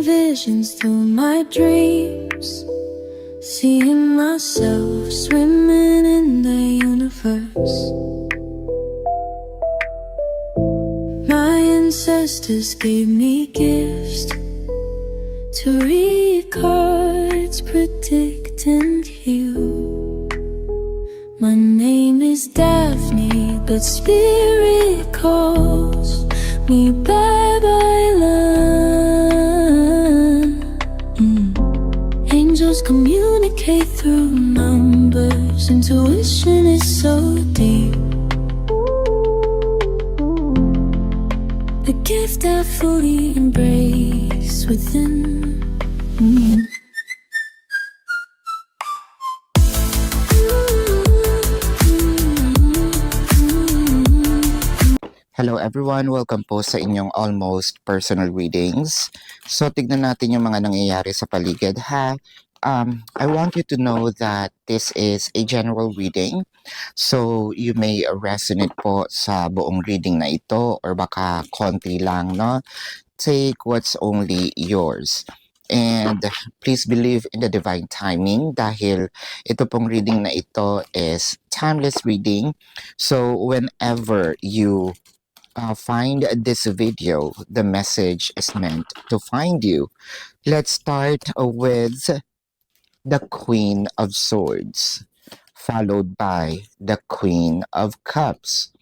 visions through my dreams, seeing myself swimming in the universe. My ancestors gave me gifts to read cards, predict and heal. My name is Daphne, but spirit calls me Babylon. Angels communicate through numbers. Intuition is so deep. The gift I fully embrace within. Hello everyone, welcome po sa inyong almost personal readings. So tignan natin yung mga nangyayari sa paligid ha. I want you to know that this is a general reading. So you may resonate po sa buong reading na ito or baka konti lang, no? Take what's only yours. And please believe in the divine timing dahil ito pong reading na ito is timeless reading. So whenever you find this video, the message is meant to find you. Let's start with the Queen of Swords, followed by the Queen of Cups.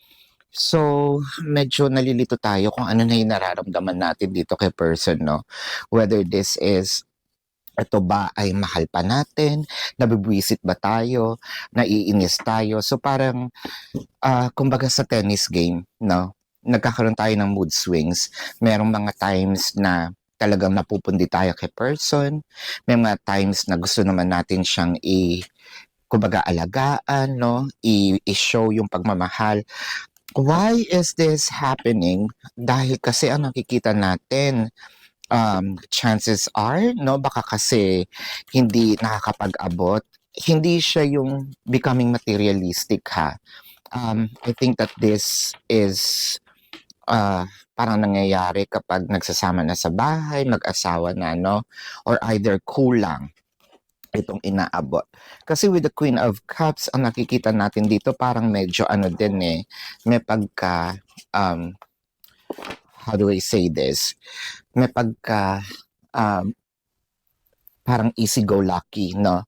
So, medyo nalilito tayo kung ano na yung nararamdaman natin dito kay person, no? Whether this is, ito ba ay mahal pa natin? Nabibwisit ba tayo? Naiinis tayo? So, parang, kumbaga sa tennis game, no? Nagkakaroon tayo ng mood swings. Merong mga times na talagang napupundi tayo kay person. May mga times na gusto naman natin siyang kumbaga alagaan, no? I-show yung pagmamahal. Why is this happening? Dahil kasi ang nakikita natin, chances are, no? Baka kasi hindi nakakapag-abot. Hindi siya yung becoming materialistic, ha? I think that this is parang nangyayari kapag nagsasama na sa bahay, mag-asawa na, no? Or either kulang itong inaabot. Kasi with the Queen of Cups, ang nakikita natin dito parang medyo ano din may pagka, how do I say this? May pagka, parang easy-go-lucky, no?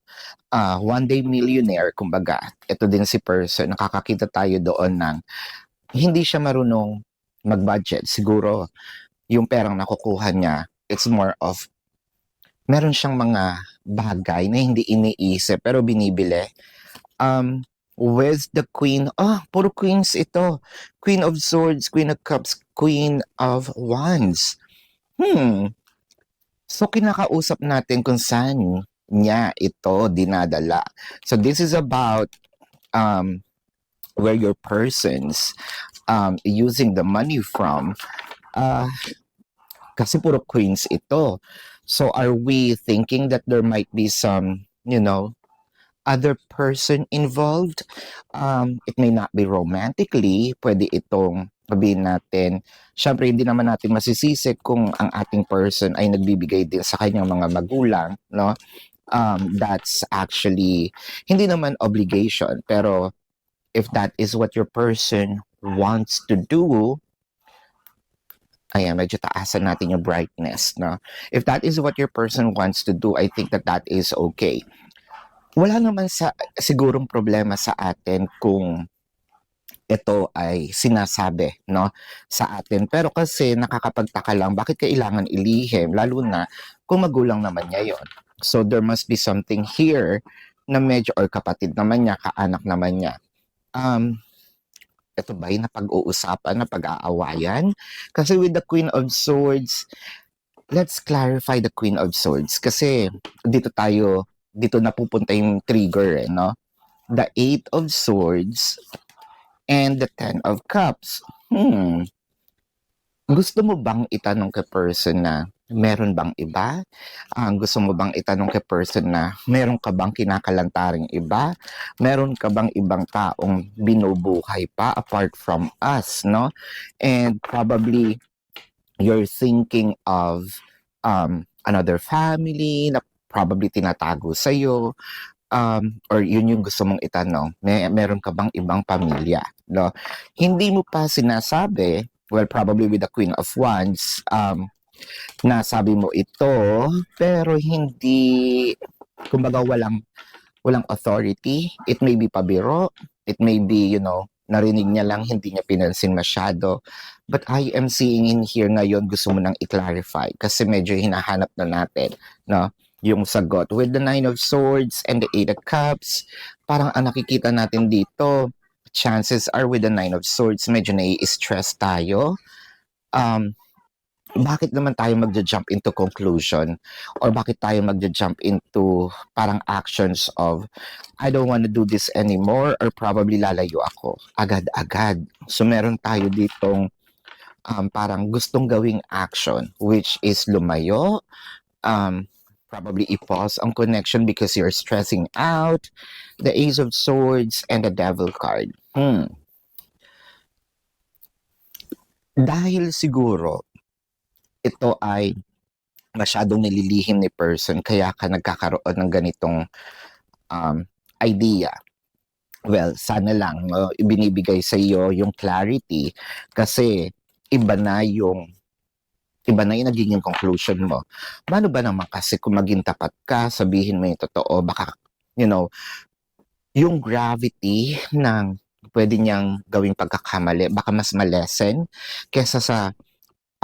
One day millionaire, kumbaga. Ito din si person, nakakakita tayo doon ng hindi siya marunong mag-budget. Siguro, yung perang nakukuha niya, it's more of, meron siyang mga bagay na hindi iniisip, pero binibili. With the Queen, puro queens ito. Queen of Swords, Queen of Cups, Queen of Wands. So, kinakausap natin kung saan niya ito dinadala. So, this is about where your person's using the money from, kasi puro queens ito. So are we thinking that there might be some, other person involved? It may not be romantically, pwede itong sabihin natin, syempre hindi naman natin masisisi kung ang ating person ay nagbibigay din sa kanyang mga magulang, no? That's actually, hindi naman obligation, pero if that is what your person wants to do, ayan, medyo taasan natin yung brightness, no? If that is what your person wants to do, I think that that is okay. Wala naman sigurong problema sa atin kung ito ay sinasabi, no, sa atin. Pero kasi nakakapagtaka lang, bakit kailangan ilihim? Lalo na kung magulang naman niya yon. So there must be something here na medyo, or kapatid naman niya, kaanak naman niya. Ito ba yung napag-uusapan, napag-aawayan? Kasi with the Queen of Swords, let's clarify the Queen of Swords. Kasi dito napupunta yung trigger, no? The Eight of Swords and the Ten of Cups. Gusto mo bang itanong kay person na meron bang iba? Gusto mo bang itanong kay person na meron ka bang kinakalantaring iba? Meron ka bang ibang taong binubuhay pa apart from us, no? And probably you're thinking of another family na probably tinatago sa'yo, or yun yung gusto mong itanong, meron ka bang ibang pamilya, no? Hindi mo pa sinasabi, well, probably with the Queen of Wands, nasabi mo ito, pero hindi, kumbaga walang authority. It may be pabiro, it may be, narinig niya lang, hindi niya pinansin masyado. But I am seeing in here ngayon, gusto mo nang i-clarify kasi medyo hinahanap na natin, no? Yung sagot. With the Nine of Swords and the Eight of Cups, parang ang nakikita natin dito, chances are with the Nine of Swords, medyo nai-stress tayo. Bakit naman tayo magja-jump into conclusion or bakit tayo magja-jump into parang actions of I don't want to do this anymore or probably lalayo ako agad-agad. So meron tayo ditong parang gustong gawing action which is lumayo, probably i-pause ang connection because you're stressing out, the Ace of Swords and the Devil card. Dahil siguro ito ay masyadong nililihim ni person kaya ka nagkakaroon ng ganitong idea. Well, sana lang ibinibigay sa iyo yung clarity kasi iba na yung nagiging conclusion mo. Paano ba naman kasi kung maging tapat ka, sabihin mo yung totoo, baka, yung gravity ng pwede niyang gawing pagkakamali, baka mas malesen kesa sa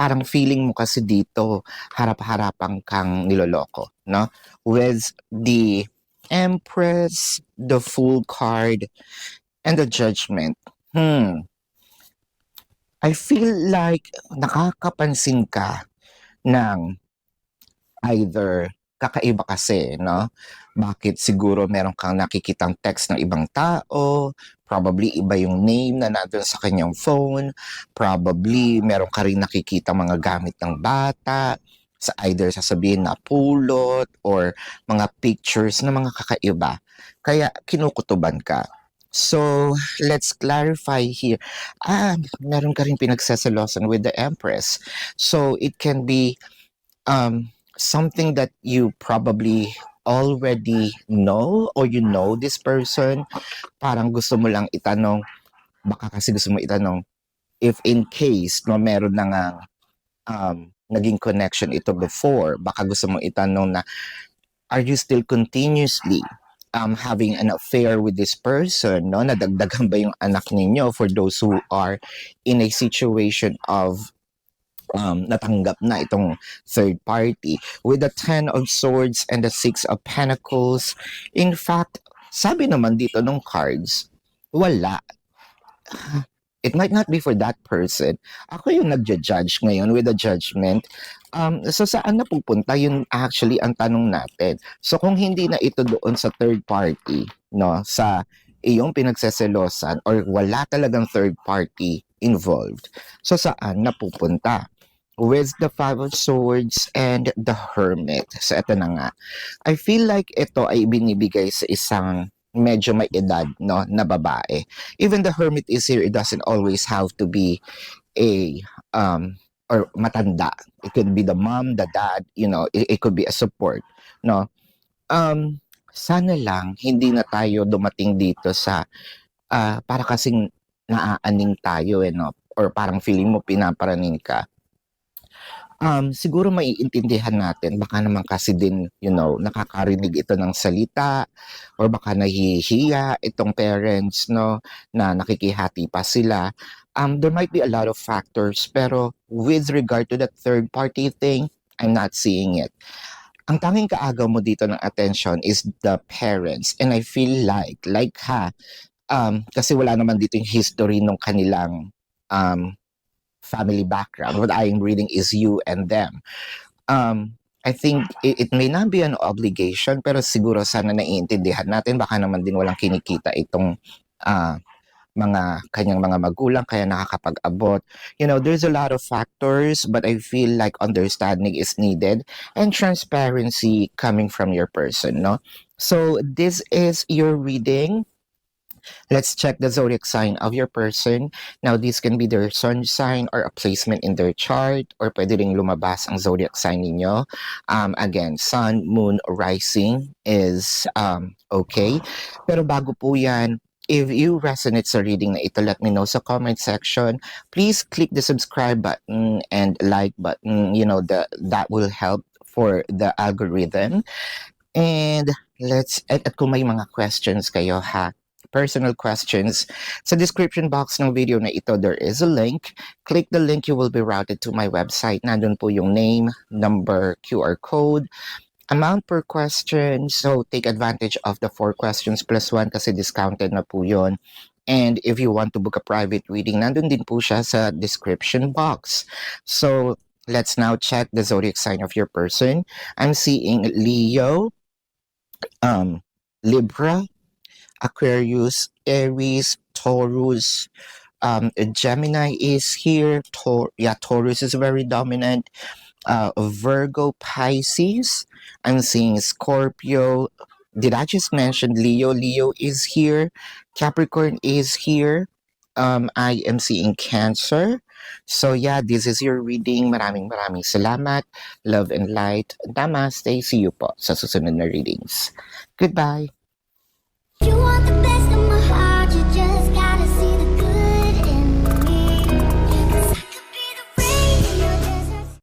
parang feeling mo kasi dito, harap-harapan kang niloloko, no? With the Empress, the Fool card, and the Judgment. I feel like nakakapansin ka ng either kakaiba kasi, no? Bakit siguro meron kang nakikitang text ng ibang tao, probably iba yung name na nandun sa kanyang phone, probably meron ka rin nakikita mga gamit ng bata, sa either sasabihin na pulot or mga pictures na mga kakaiba. Kaya kinukutuban ka. So, let's clarify here. Meron ka rin pinagseselosan with the Empress. So, it can be something that you probably already know or you know this person, parang gusto mo lang itanong, baka kasi gusto mo itanong, if in case no meron na nga naging connection ito before, baka gusto mo itanong na, are you still continuously having an affair with this person, no? Nadagdagan ba yung anak ninyo for those who are in a situation of natanggap na itong third party. With the 10 of Swords and the 6 of Pentacles, in fact, sabi naman dito ng cards, wala. It might not be for that person. Ako yung nagja-judge ngayon with the Judgment. So saan na pupunta yun actually ang tanong natin. So kung hindi na ito doon sa third party, no, sa iyong pinagseselosan or wala talagang third party involved, so saan na pupunta? With the Five of Swords and the Hermit. So ito na nga. I feel like ito ay binibigay sa isang medyo may edad, no, na babae. Even the Hermit is here, it doesn't always have to be a or matanda. It could be the mom, the dad, it could be a support, no. Sana lang hindi na tayo dumating dito sa para kasing naaaning tayo, no, or parang feeling mo pinaparaning ka. Siguro maiintindihan natin, baka naman kasi din, nakakarinig ito ng salita or baka nahihiya itong parents, no, na nakikihati pa sila. There might be a lot of factors, pero with regard to that third party thing, I'm not seeing it. Ang tanging kaagaw mo dito ng attention is the parents. And I feel like kasi wala naman dito yung history ng kanilang family background. What I am reading is you and them. I think it may not be an obligation, pero siguro sana naiintindihan natin. Baka naman din walang kinikita itong mga kanyang mga magulang kaya nakakapag-abot. There's a lot of factors, but I feel like understanding is needed and transparency coming from your person, no? So this is your reading. Let's check the zodiac sign of your person. Now, this can be their sun sign or a placement in their chart, or pwede ring lumabas ang zodiac sign ninyo. Again, sun, moon, rising is okay. Pero bago po yan, if you resonate sa reading na ito, let me know sa comment section. Please click the subscribe button and like button. You know, that will help for the algorithm. And at kung may mga questions kayo ha, personal questions, sa description box ng video na ito, there is a link. Click the link, you will be routed to my website. Nandun po yung name, number, QR code, amount per question. So, take advantage of the 4 questions plus 1 kasi discounted na po yun. And if you want to book a private reading, nandun din po siya sa description box. So, let's now check the zodiac sign of your person. I'm seeing Leo, Libra, Aquarius, Aries, Taurus, Gemini is here. Taurus is very dominant. Virgo, Pisces. I'm seeing Scorpio. Did I just mention Leo? Leo is here. Capricorn is here. I am seeing Cancer. So yeah, this is your reading. Maraming salamat. Love and light. Namaste. See you po sa susunod na readings. Goodbye. You want the best.